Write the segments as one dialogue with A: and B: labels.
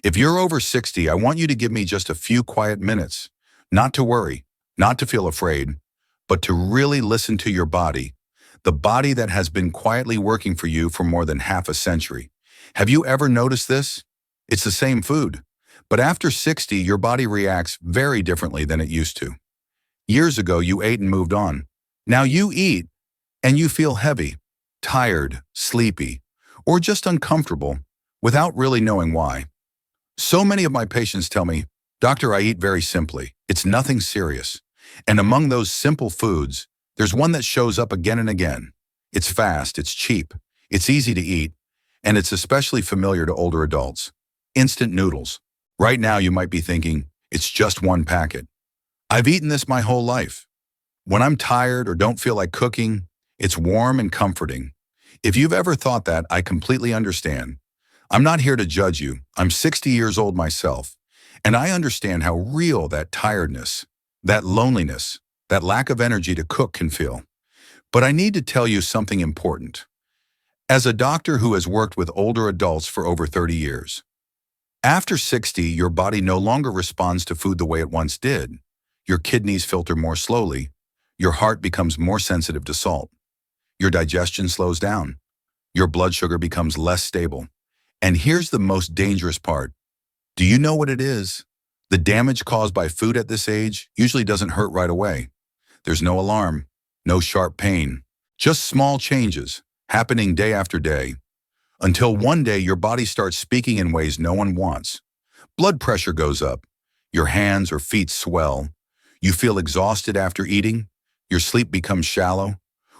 A: If you're over 60, I want you to give me just a few quiet minutes, not to worry, not to feel afraid, but to really listen to your body, the body that has been quietly working for you for more than half a century. Have you ever noticed this? It's the same food, but after 60, your body reacts very differently than it used to. Years ago, you ate and moved on. Now you eat and you feel heavy, tired, sleepy, or just uncomfortable without really knowing why. So many of my patients tell me, "Doctor, I eat very simply. It's nothing serious." And among those simple foods, there's one that shows up again and again. It's fast, it's cheap, it's easy to eat, and it's especially familiar to older adults. Instant noodles. Right now you might be thinking, it's just one packet. I've eaten this my whole life. When I'm tired or don't feel like cooking, it's warm and comforting. If you've ever thought that, I completely understand. I'm not here to judge you. I'm 60 years old myself, and I understand how real that tiredness, that loneliness, that lack of energy to cook can feel. But I need to tell you something important. As a doctor who has worked with older adults for over 30 years, after 60, your body no longer responds to food the way it once did. Your kidneys filter more slowly. Your heart becomes more sensitive to salt. Your digestion slows down. Your blood sugar becomes less stable. And here's the most dangerous part. Do you know what it is? The damage caused by food at this age usually doesn't hurt right away. There's no alarm, no sharp pain, just small changes happening day after day, until one day your body starts speaking in ways no one wants. Blood pressure goes up, your hands or feet swell, you feel exhausted after eating, your sleep becomes shallow,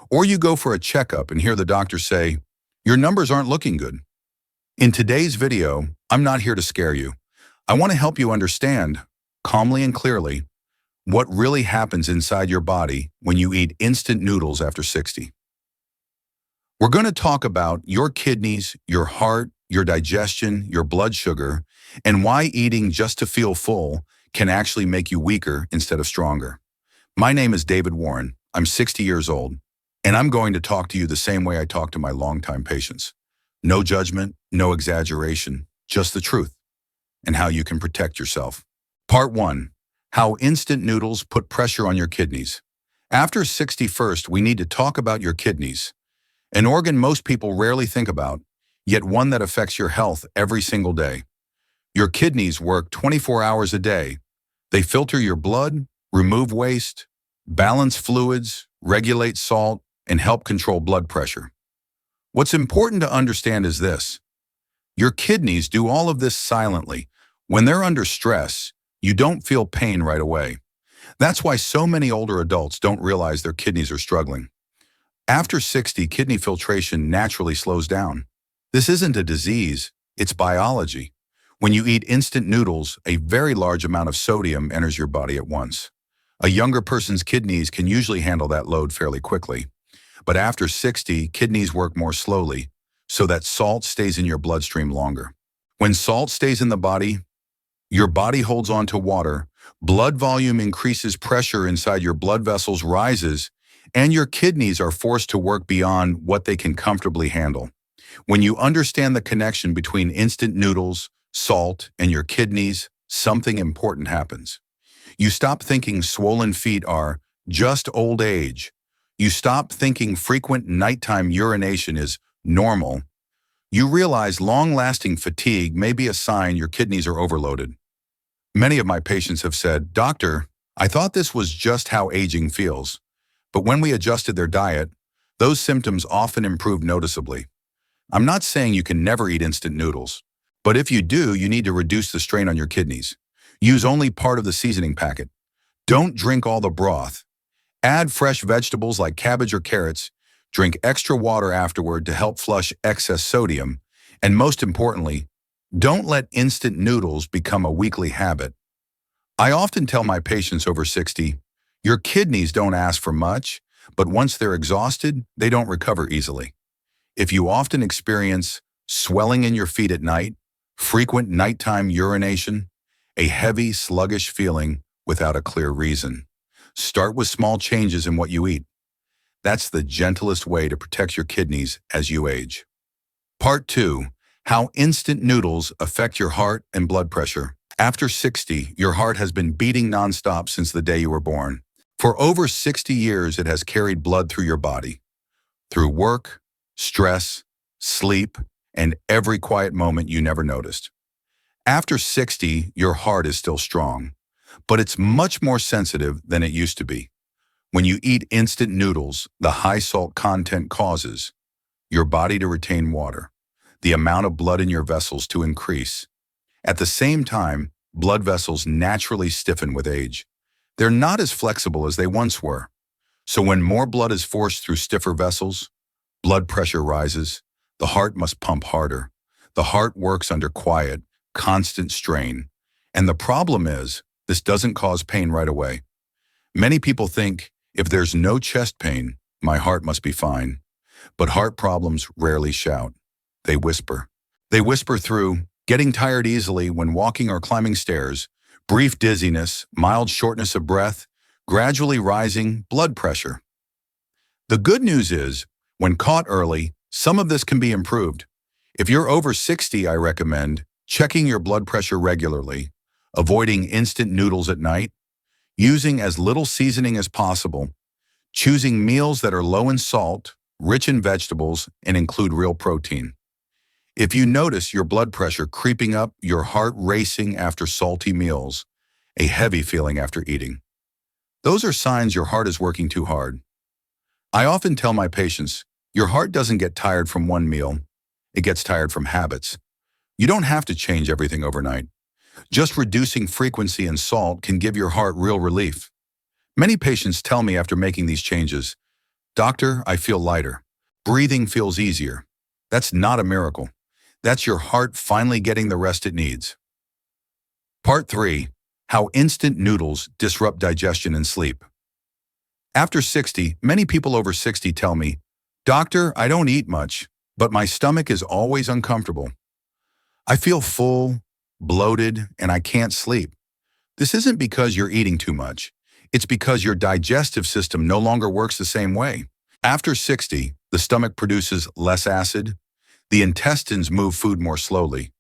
A: or you go for a checkup and hear the doctor say, "Your numbers aren't looking good." In today's video, I'm not here to scare you. I want to help you understand, calmly and clearly, what really happens inside your body when you eat instant noodles after 60. We're going to talk about your kidneys, your heart, your digestion, your blood sugar, and why eating just to feel full can actually make you weaker instead of stronger. My name is David Warren. I'm 60 years old, and I'm going to talk to you the same way I talk to my longtime patients. No judgment, no exaggeration, just the truth, and how you can protect yourself. Part 1. How instant noodles put pressure on your kidneys. After 61st, we need to talk about your kidneys, an organ most people rarely think about, yet one that affects your health every single day. Your kidneys work 24 hours a day. They filter your blood, remove waste, balance fluids, regulate salt, and help control blood pressure. What's important to understand is this. Your kidneys do all of this silently. When they're under stress, you don't feel pain right away. That's why so many older adults don't realize their kidneys are struggling. After 60, kidney filtration naturally slows down. This isn't a disease, it's biology. When you eat instant noodles, a very large amount of sodium enters your body at once. A younger person's kidneys can usually handle that load fairly quickly. But after 60, kidneys work more slowly, so that salt stays in your bloodstream longer. When salt stays in the body, your body holds on to water, blood volume increases, pressure inside your blood vessels rises, and your kidneys are forced to work beyond what they can comfortably handle. When you understand the connection between instant noodles, salt, and your kidneys, something important happens. You stop thinking swollen feet are just old age. You stop thinking frequent nighttime urination is normal. You realize long-lasting fatigue may be a sign your kidneys are overloaded. Many of my patients have said, "Doctor, I thought this was just how aging feels." But when we adjusted their diet, those symptoms often improved noticeably. I'm not saying you can never eat instant noodles, but if you do, you need to reduce the strain on your kidneys. Use only part of the seasoning packet. Don't drink all the broth. Add fresh vegetables like cabbage or carrots. Drink extra water afterward to help flush excess sodium. And most importantly, don't let instant noodles become a weekly habit. I often tell my patients over 60, your kidneys don't ask for much, but once they're exhausted, they don't recover easily. If you often experience swelling in your feet at night, frequent nighttime urination, a heavy, sluggish feeling without a clear reason, start with small changes in what you eat. That's the gentlest way to protect your kidneys as you age. Part 2. How instant noodles affect your heart and blood pressure. After 60, your heart has been beating nonstop since the day you were born. For over 60 years, it has carried blood through your body, through work, stress, sleep, and every quiet moment you never noticed. After 60, your heart is still strong, but it's much more sensitive than it used to be. When you eat instant noodles, the high salt content causes your body to retain water, the amount of blood in your vessels to increase. At the same time, blood vessels naturally stiffen with age. They're not as flexible as they once were. So when more blood is forced through stiffer vessels, blood pressure rises, the heart must pump harder. The heart works under quiet, constant strain. And the problem is, this doesn't cause pain right away. Many people think, if there's no chest pain, my heart must be fine. But heart problems rarely shout. They whisper. They whisper through getting tired easily when walking or climbing stairs, brief dizziness, mild shortness of breath, gradually rising blood pressure. The good news is, when caught early, some of this can be improved. If you're over 60, I recommend checking your blood pressure regularly, avoiding instant noodles at night, using as little seasoning as possible, choosing meals that are low in salt, rich in vegetables, and include real protein. If you notice your blood pressure creeping up, your heart racing after salty meals, a heavy feeling after eating, those are signs your heart is working too hard. I often tell my patients, your heart doesn't get tired from one meal, it gets tired from habits. You don't have to change everything overnight. Just reducing frequency and salt can give your heart real relief. Many patients tell me after making these changes, "Doctor, I feel lighter. Breathing feels easier." That's not a miracle. That's your heart finally getting the rest it needs. Part 3. How instant noodles disrupt digestion and sleep. After 60, many people over 60 tell me, "Doctor, I don't eat much, but my stomach is always uncomfortable. I feel full, bloated, and I can't sleep." This isn't because you're eating too much. It's because your digestive system no longer works the same way. After 60, the stomach produces less acid. The intestines move food more slowly.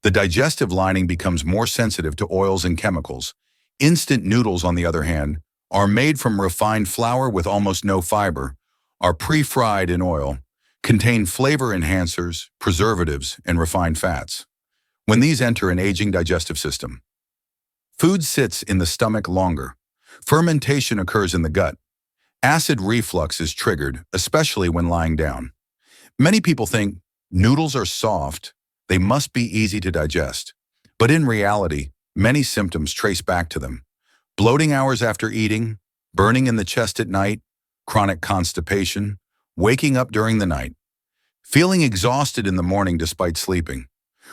A: The digestive lining becomes more sensitive to oils and chemicals. Instant noodles, on the other hand, are made from refined flour with almost no fiber, are pre-fried in oil, contain flavor enhancers, preservatives, and refined fats. When these enter an aging digestive system, food sits in the stomach longer. Fermentation occurs in the gut. Acid reflux is triggered, especially when lying down. Many people think noodles are soft, they must be easy to digest. But in reality, many symptoms trace back to them. Bloating hours after eating, burning in the chest at night, chronic constipation, waking up during the night, feeling exhausted in the morning despite sleeping.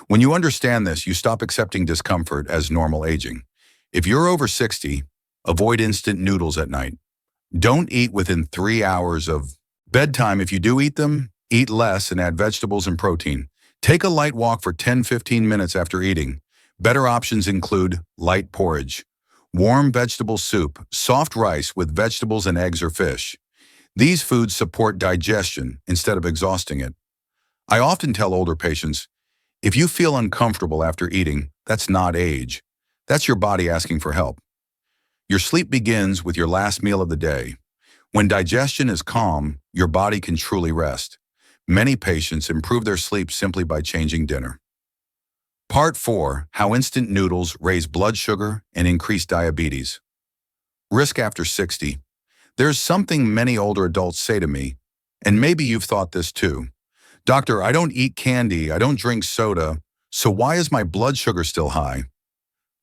A: When you understand this, you stop accepting discomfort as normal aging. If you're over 60, avoid instant noodles at night. Don't eat within 3 hours of bedtime. If you do eat them, eat less and add vegetables and protein. Take a light walk for 10-15 minutes after eating. Better options include light porridge, warm vegetable soup, soft rice with vegetables and eggs or fish. These foods support digestion instead of exhausting it. I often tell older patients, if you feel uncomfortable after eating, that's not age. That's your body asking for help. Your sleep begins with your last meal of the day. When digestion is calm, your body can truly rest. Many patients improve their sleep simply by changing dinner. Part 4. How instant noodles raise blood sugar and increase diabetes. Risk after 60. There's something many older adults say to me, and maybe you've thought this too. "Doctor, I don't eat candy, I don't drink soda, so why is my blood sugar still high?"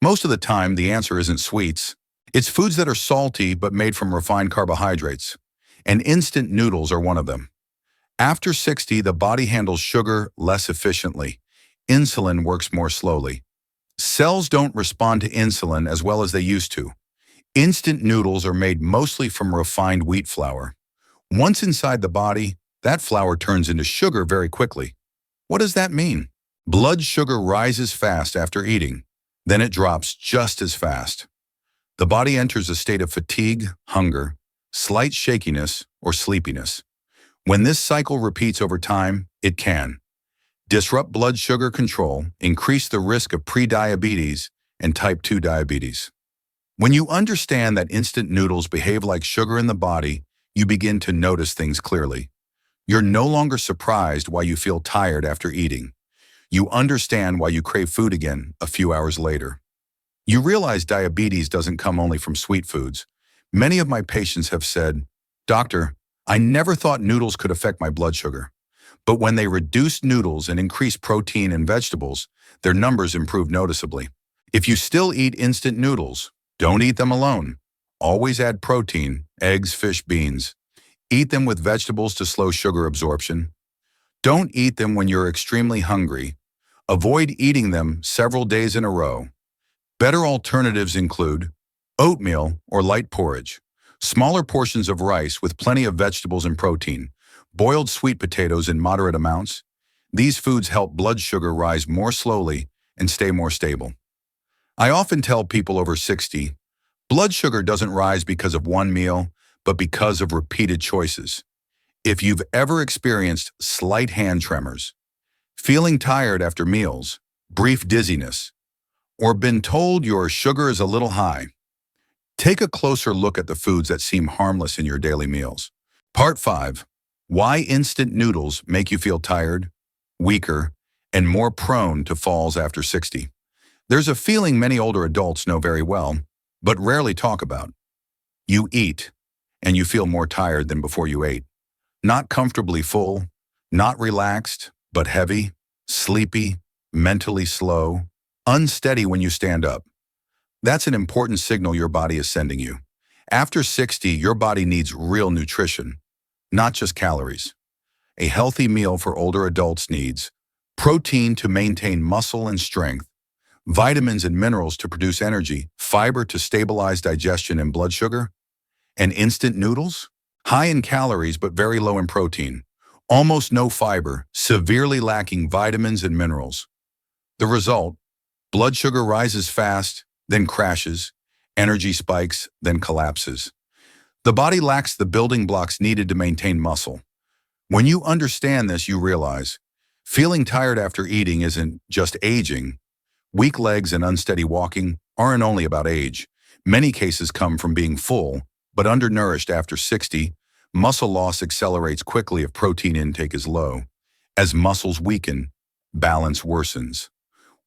A: Most of the time, the answer isn't sweets. It's foods that are salty but made from refined carbohydrates, and instant noodles are one of them. After 60, the body handles sugar less efficiently. Insulin works more slowly. Cells don't respond to insulin as well as they used to. Instant noodles are made mostly from refined wheat flour. Once inside the body, that flour turns into sugar very quickly. What does that mean? Blood sugar rises fast after eating, then it drops just as fast. The body enters a state of fatigue, hunger, slight shakiness, or sleepiness. When this cycle repeats over time, it can disrupt blood sugar control, increase the risk of prediabetes and type 2 diabetes. When you understand that instant noodles behave like sugar in the body, you begin to notice things clearly. You're no longer surprised why you feel tired after eating. You understand why you crave food again a few hours later. You realize diabetes doesn't come only from sweet foods. Many of my patients have said, "Doctor, I never thought noodles could affect my blood sugar." But when they reduced noodles and increased protein and vegetables, their numbers improved noticeably. If you still eat instant noodles, don't eat them alone. Always add protein, eggs, fish, beans. Eat them with vegetables to slow sugar absorption. Don't eat them when you're extremely hungry. Avoid eating them several days in a row. Better alternatives include oatmeal or light porridge, smaller portions of rice with plenty of vegetables and protein, boiled sweet potatoes in moderate amounts. These foods help blood sugar rise more slowly and stay more stable. I often tell people over 60, blood sugar doesn't rise because of one meal, but because of repeated choices. If you've ever experienced slight hand tremors, feeling tired after meals, brief dizziness, or been told your sugar is a little high, take a closer look at the foods that seem harmless in your daily meals. Part 5. Why instant noodles make you feel tired, weaker, and more prone to falls after 60. There's a feeling many older adults know very well, but rarely talk about. You eat, and you feel more tired than before you ate. Not comfortably full, not relaxed, but heavy, sleepy, mentally slow, unsteady when you stand up. That's an important signal your body is sending you. After 60, your body needs real nutrition, not just calories. A healthy meal for older adults needs protein to maintain muscle and strength, vitamins and minerals to produce energy, fiber to stabilize digestion and blood sugar, and instant noodles? High in calories but very low in protein, almost no fiber, severely lacking vitamins and minerals. The result? Blood sugar rises fast, then crashes, energy spikes, then collapses. The body lacks the building blocks needed to maintain muscle. When you understand this, you realize feeling tired after eating isn't just aging. Weak legs and unsteady walking aren't only about age. Many cases come from being full, but undernourished after 60. Muscle loss accelerates quickly if protein intake is low. As muscles weaken, balance worsens.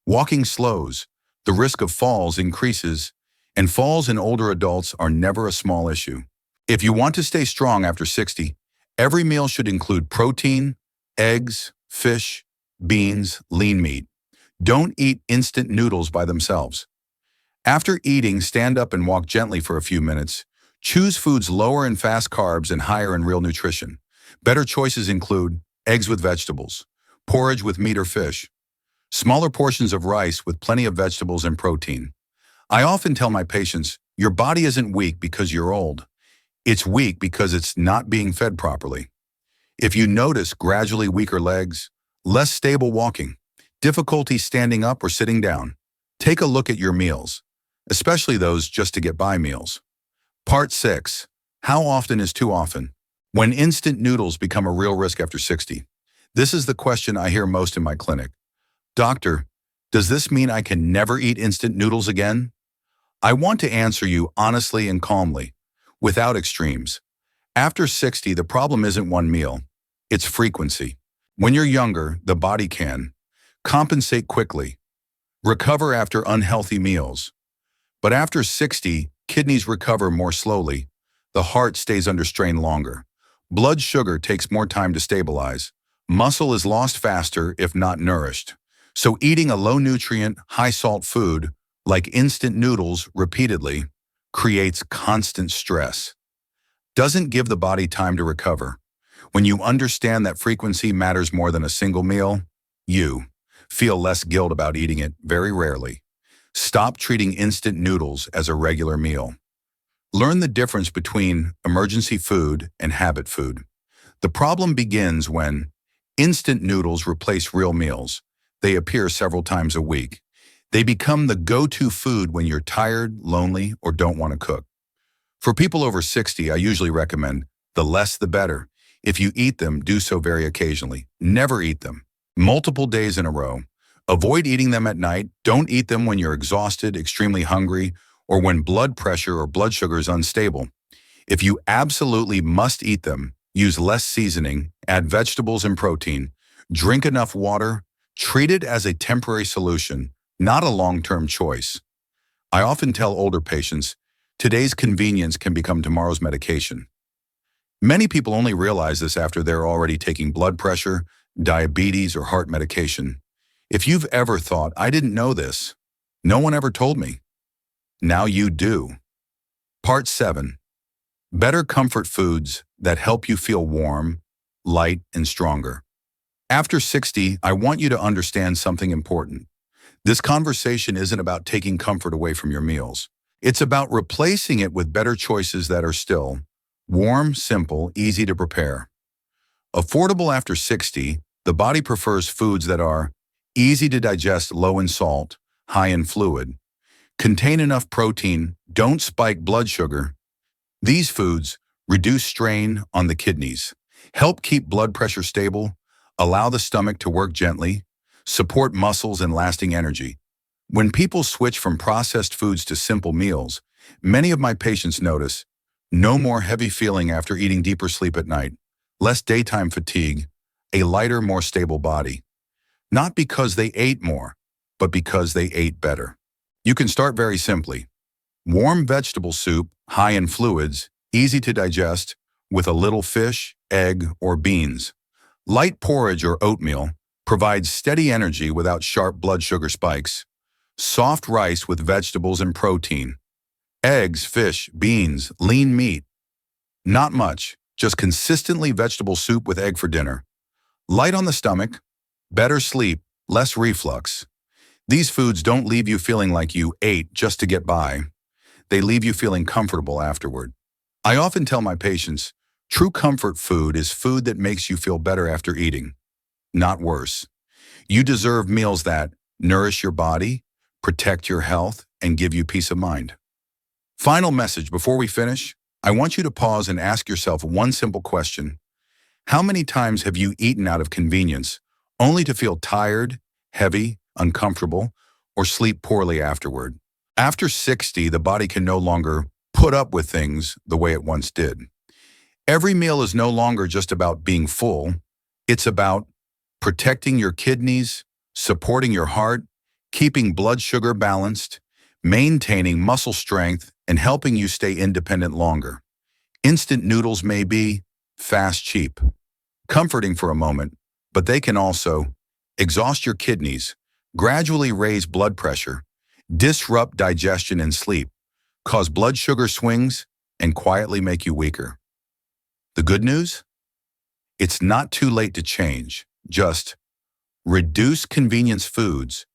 A: Walking slows, the risk of falls increases, and falls in older adults are never a small issue. If you want to stay strong after 60, every meal should include protein, eggs, fish, beans, lean meat. Don't eat instant noodles by themselves. After eating, stand up and walk gently for a few minutes. Choose foods lower in fast carbs and higher in real nutrition. Better choices include eggs with vegetables, porridge with meat or fish, smaller portions of rice with plenty of vegetables and protein. I often tell my patients, your body isn't weak because you're old. It's weak because it's not being fed properly. If you notice gradually weaker legs, less stable walking, difficulty standing up or sitting down, take a look at your meals, especially those just to get by meals. Part 6. How often is too often? When instant noodles become a real risk after 60. This is the question I hear most in my clinic. Doctor, does this mean I can never eat instant noodles again? I want to answer you honestly and calmly, without extremes. After 60, the problem isn't one meal, it's frequency. When you're younger, the body can compensate quickly, recover after unhealthy meals. But after 60, kidneys recover more slowly, the heart stays under strain longer, blood sugar takes more time to stabilize, muscle is lost faster if not nourished. So eating a low-nutrient, high-salt food, like instant noodles repeatedly, creates constant stress. Doesn't give the body time to recover. When you understand that frequency matters more than a single meal, you feel less guilt about eating it very rarely. Stop treating instant noodles as a regular meal. Learn the difference between emergency food and habit food. The problem begins when instant noodles replace real meals. They appear several times a week. They become the go-to food when you're tired, lonely, or don't want to cook. For people over 60, I usually recommend the less the better. If you eat them, do so very occasionally. Never eat them. multiple days in a row. Avoid eating them at night. Don't eat them when you're exhausted, extremely hungry, or when blood pressure or blood sugar is unstable. If you absolutely must eat them, use less seasoning, add vegetables and protein, drink enough water, treat it as a temporary solution, not a long-term choice. I often tell older patients, today's convenience can become tomorrow's medication. Many people only realize this after they're already taking blood pressure, diabetes, or heart medication. If you've ever thought, I didn't know this, no one ever told me, now you do. Part 7. Better comfort foods that help you feel warm, light, and stronger. After 60, I want you to understand something important. This conversation isn't about taking comfort away from your meals. It's about replacing it with better choices that are still warm, simple, easy to prepare. Affordable after 60, the body prefers foods that are easy to digest, low in salt, high in fluid, contain enough protein, don't spike blood sugar. These foods reduce strain on the kidneys, help keep blood pressure stable, allow the stomach to work gently, support muscles and lasting energy. When people switch from processed foods to simple meals, many of my patients notice no more heavy feeling after eating, deeper sleep at night, less daytime fatigue, a lighter, more stable body. Not because they ate more, but because they ate better. You can start very simply. Warm vegetable soup, high in fluids, easy to digest, with a little fish, egg, or beans. Light porridge or oatmeal provides steady energy without sharp blood sugar spikes. Soft rice with vegetables and protein. Eggs, fish, beans, lean meat. Not much, just consistently vegetable soup with egg for dinner. Light on the stomach, better sleep, less reflux. These foods don't leave you feeling like you ate just to get by. They leave you feeling comfortable afterward. I often tell my patients, true comfort food is food that makes you feel better after eating, not worse. You deserve meals that nourish your body, protect your health, and give you peace of mind. Final message before we finish, I want you to pause and ask yourself one simple question. How many times have you eaten out of convenience, only to feel tired, heavy, uncomfortable, or sleep poorly afterward? After 60, the body can no longer put up with things the way it once did. Every meal is no longer just about being full. It's about protecting your kidneys, supporting your heart, keeping blood sugar balanced, maintaining muscle strength, and helping you stay independent longer. Instant noodles may be fast, cheap, comforting for a moment, but they can also exhaust your kidneys, gradually raise blood pressure, disrupt digestion and sleep, cause blood sugar swings, and quietly make you weaker. The good news? It's not too late to change. Just reduce convenience foods,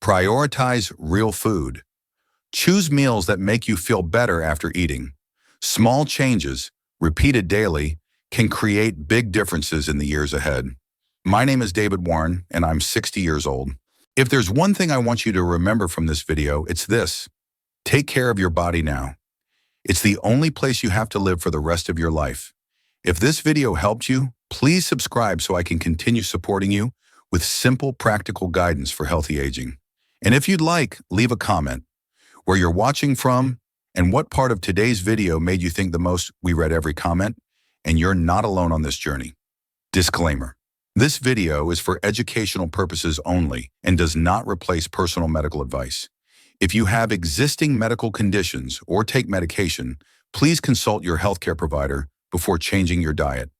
A: prioritize real food, choose meals that make you feel better after eating. Small changes, repeated daily, can create big differences in the years ahead. My name is David Warren, and I'm 60 years old. If there's one thing I want you to remember from this video, it's this. Take care of your body now. It's the only place you have to live for the rest of your life. If this video helped you, please subscribe so I can continue supporting you with simple, practical guidance for healthy aging. And if you'd like, leave a comment, where you're watching from, and what part of today's video made you think the most. We read every comment, and you're not alone on this journey. Disclaimer. This video is for educational purposes only and does not replace personal medical advice. If you have existing medical conditions or take medication, please consult your healthcare provider before changing your diet.